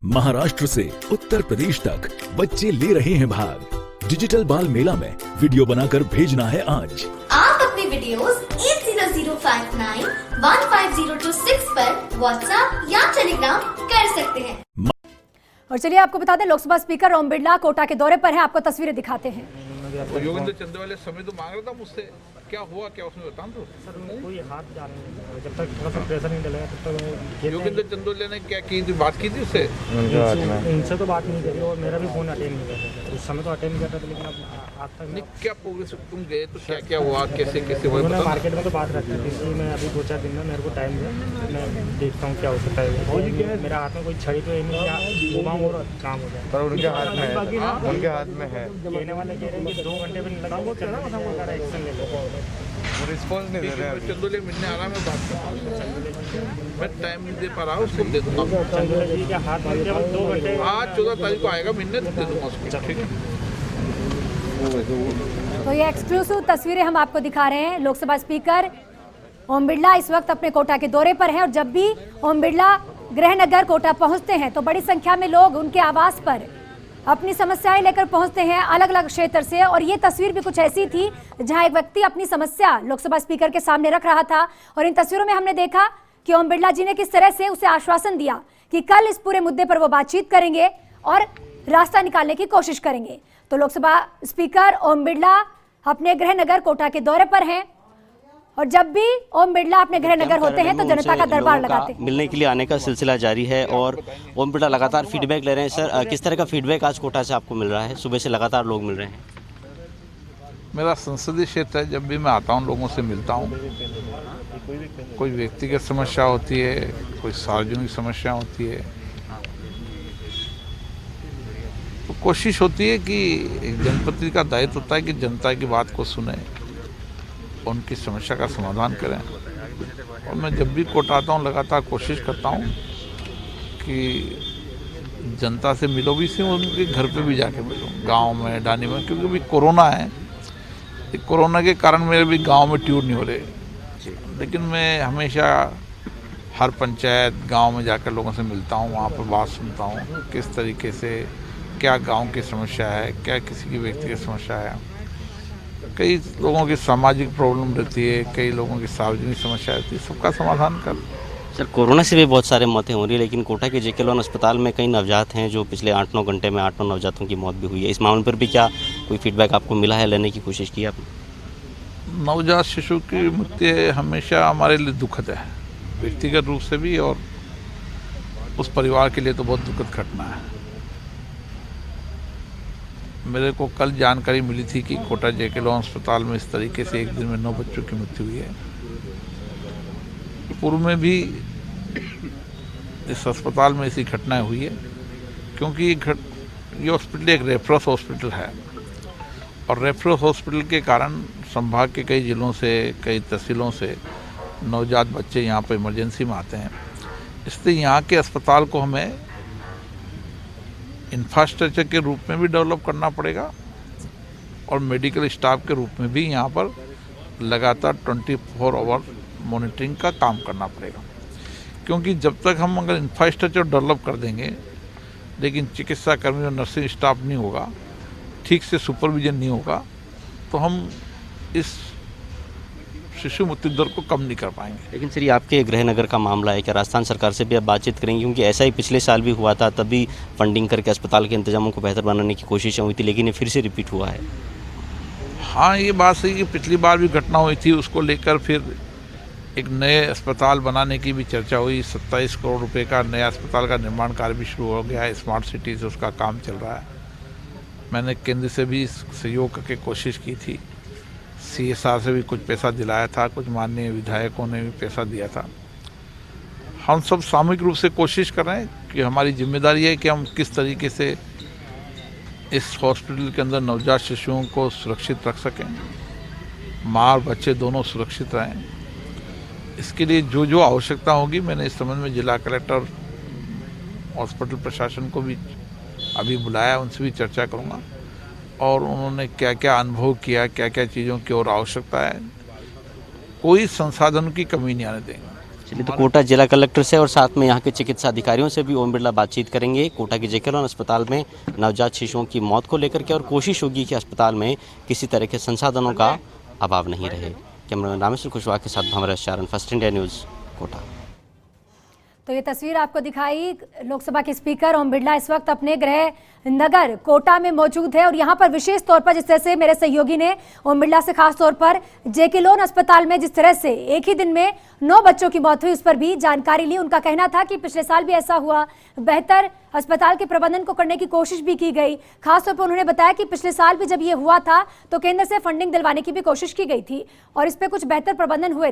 महाराष्ट्र से उत्तर प्रदेश तक बच्चे ले रहे हैं भाग। डिजिटल बाल मेला में वीडियो बनाकर भेजना है आज। आप अपने वीडियोस 8005915026 पर व्हाट्सएप या टेलीग्राम कर सकते हैं। और चलिए आपको बता दें, लोकसभा स्पीकर ओम बिरला कोटा के दौरे पर हैं। आपको तस्वीरें दिखाते हैं। योगेंद्र चंदोले समय तो मांग रहा था मुझसे, क्या हुआ क्या उसने बता दो। सर कोई हाथ डाल नहीं, जब तक थोड़ा सा प्रेशर नहीं डलेगा तब तक योगेंद्र चंदोले ने क्या की थी, बात की थी उससे? इनसे तो बात नहीं करी और मेरा भी फोन अटेंड नहीं करता था उस समय, तो अटेंड नहीं करता था, लेकिन अब आज तक नहीं। क्या प्रोग्रेस, तुम गए तो क्या क्या हुआ, कैसे कैसे हुआ? उन्होंने मार्केट में तो बात रखी थी, इसलिए मैं अभी 2-4 दिन में मेरे को टाइम दिया, मैं देखता हूँ क्या हो सकता है। मेरा हाथ में कोई छड़ी तो है नहीं, घुमाऊँ और काम हो जाए, पर उनके हाथ में है, उनके हाथ में है। कहने वाले कह रहे हैं कि 2 घंटे में लगा एक्शन ले लो, रिस्पॉन्स नहीं दे रहे हैं। चंदोले मिलने आ रहा, मैं बात कर रहा हूँ, मैं टाइम नहीं दे पा रहा हूँ, उसको दे दूँगा। चंदोले जी के हाथ में 2 घंटे, आज 14 तारीख को आएगा, मिलने दे दूँगा उसको, ठीक है। तो ये एक्सक्लूसिव तस्वीरें हम आपको दिखा रहे हैं। लोकसभा स्पीकर ओम बिरला इस वक्त अपने कोटा के दौरे पर हैं और जब भी ओम बिरला गृहनगर कोटा पहुंचते हैं तो बड़ी संख्या में लोग उनके आवास पर अपनी समस्याएं लेकर पहुंचते हैं अलग अलग क्षेत्र से। और ये तस्वीर भी कुछ ऐसी थी जहां एक व्यक्ति अपनी समस्या लोकसभा स्पीकर के सामने रख रहा था और इन तस्वीरों में हमने देखा कि ओम बिरला जी ने किस तरह से उसे आश्वासन दिया कि कल इस पूरे मुद्दे पर वो बातचीत करेंगे और रास्ता निकालने की कोशिश करेंगे। तो लोकसभा स्पीकर ओम बिरला अपने गृहनगर कोटा के दौरे पर हैं और जब भी ओम बिरला अपने गृहनगर होते हैं तो जनता का दरबार लगाते हैं। मिलने के लिए आने का सिलसिला जारी है और ओम बिरला लगातार फीडबैक ले रहे हैं। सर, किस तरह का फीडबैक आज कोटा से आपको मिल रहा है? सुबह से लगातार लोग मिल रहे हैं। मेरा संसदीय क्षेत्र है, जब भी मैं आता हूँ लोगों से मिलता हूँ। कोई व्यक्तिगत समस्या होती है, कोई सार्वजनिक समस्या होती है, तो कोशिश होती है कि एक जनप्रतिनिधि का दायित्व होता है कि जनता की बात को सुने, उनकी समस्या का समाधान करें। और मैं जब भी कोटा आता हूँ लगातार कोशिश करता हूँ कि जनता से मिलो भी से, उनके घर पे भी जाके मिलूँ, गांव में, डानी में, क्योंकि अभी कोरोना है। कोरोना के कारण मेरे भी गांव में टूर नहीं हो रहे, लेकिन मैं हमेशा हर पंचायत गांव में जाकर लोगों से मिलता हूँ, वहाँ पर बात सुनता हूँ किस तरीके से क्या गांव की समस्या है, क्या किसी की व्यक्तिगत समस्या है। कई लोगों की सामाजिक प्रॉब्लम रहती है, कई लोगों की सार्वजनिक समस्या रहती है, सबका समाधान कर। सर, कोरोना से भी बहुत सारे मौतें हो रही है, लेकिन कोटा के जेके लोन अस्पताल में कई नवजात हैं जो पिछले 8-9 घंटे में 8-9 नवजातों की मौत भी हुई है। इस मामले पर भी क्या कोई फीडबैक आपको मिला है, लेने की कोशिश की आपने? नवजात शिशु की मृत्यु हमेशा हमारे लिए दुखद है, व्यक्तिगत रूप से भी और उस परिवार के लिए तो बहुत दुखद घटना है। मेरे को कल जानकारी मिली थी कि कोटा जेके लोन अस्पताल में इस तरीके से एक दिन में 9 बच्चों की मृत्यु हुई है। पूर्व में भी इस अस्पताल में ऐसी घटनाएं हुई है, क्योंकि ये हॉस्पिटल एक रेफरल हॉस्पिटल है और रेफरल हॉस्पिटल के कारण संभाग के कई जिलों से, कई तहसीलों से नवजात बच्चे यहाँ पर इमरजेंसी में आते हैं। इसलिए यहाँ के अस्पताल को हमें इंफ्रास्ट्रक्चर के रूप में भी डेवलप करना पड़ेगा और मेडिकल स्टाफ के रूप में भी यहाँ पर लगातार 24 आवर मॉनिटरिंग का काम करना पड़ेगा। क्योंकि जब तक हम अगर इंफ्रास्ट्रक्चर डेवलप कर देंगे लेकिन चिकित्सा कर्मी और नर्सिंग स्टाफ नहीं होगा, ठीक से सुपरविजन नहीं होगा, तो हम इस शिशु मृत्यु दर को कम नहीं कर पाएंगे। लेकिन सर, ये आपके गृहनगर का मामला है, क्या राजस्थान सरकार से भी आप बातचीत करेंगे? क्योंकि ऐसा ही पिछले साल भी हुआ था, तभी फंडिंग करके अस्पताल के इंतजामों को बेहतर बनाने की कोशिशें हुई थी, लेकिन ये फिर से रिपीट हुआ है। हाँ, ये बात सही कि पिछली बार भी घटना हुई थी, उसको लेकर फिर एक नए अस्पताल बनाने की भी चर्चा हुई। 27 करोड़ रुपए का नया अस्पताल का निर्माण कार्य भी शुरू हो गया है, स्मार्ट सिटी से उसका काम चल रहा है। मैंने केंद्र से भी सहयोग करके कोशिश की थी, CSR से भी कुछ पैसा दिलाया था, कुछ माननीय विधायकों ने भी पैसा दिया था। हम सब सामूहिक रूप से कोशिश कर रहे हैं कि हमारी जिम्मेदारी है कि हम किस तरीके से इस हॉस्पिटल के अंदर नवजात शिशुओं को सुरक्षित रख सकें, माँ और बच्चे दोनों सुरक्षित रहें। इसके लिए जो जो आवश्यकता होगी, मैंने इस संबंध में जिला कलेक्टर, हॉस्पिटल प्रशासन को भी अभी बुलाया, उनसे भी चर्चा करूँगा और उन्होंने क्या क्या अनुभव किया, क्या क्या चीज़ों की और आवश्यकता है, कोई संसाधन की कमी नहीं आने देंगे। चलिए, तो कोटा जिला कलेक्टर से और साथ में यहाँ के चिकित्सा अधिकारियों से भी ओम बिरला बातचीत करेंगे कोटा के जेके लोन अस्पताल में नवजात शिशुओं की मौत को लेकर के, और कोशिश होगी कि अस्पताल में किसी तरह के संसाधनों का अभाव नहीं रहे। कैमरामैन रामेश्वर कुशवाहा के साथ भंवरेश चारण, फर्स्ट इंडिया न्यूज़, कोटा। तो ये तस्वीर आपको दिखाई, लोकसभा के स्पीकर ओम बिरला इस वक्त अपने गृह नगर कोटा में मौजूद है और यहाँ पर विशेष तौर पर जिस तरह से मेरे सहयोगी ने ओम बिरला से खास तौर पर जेके लोन अस्पताल में जिस तरह से एक ही दिन में 9 बच्चों की मौत हुई उस पर भी जानकारी ली। उनका कहना था कि पिछले साल भी ऐसा हुआ, बेहतर अस्पताल के प्रबंधन को करने की कोशिश भी की गई। खासतौर पर उन्होंने बताया कि पिछले साल भी जब ये हुआ था तो केंद्र से फंडिंग दिलवाने की भी कोशिश की गई थी और इस पर कुछ बेहतर प्रबंधन हुए।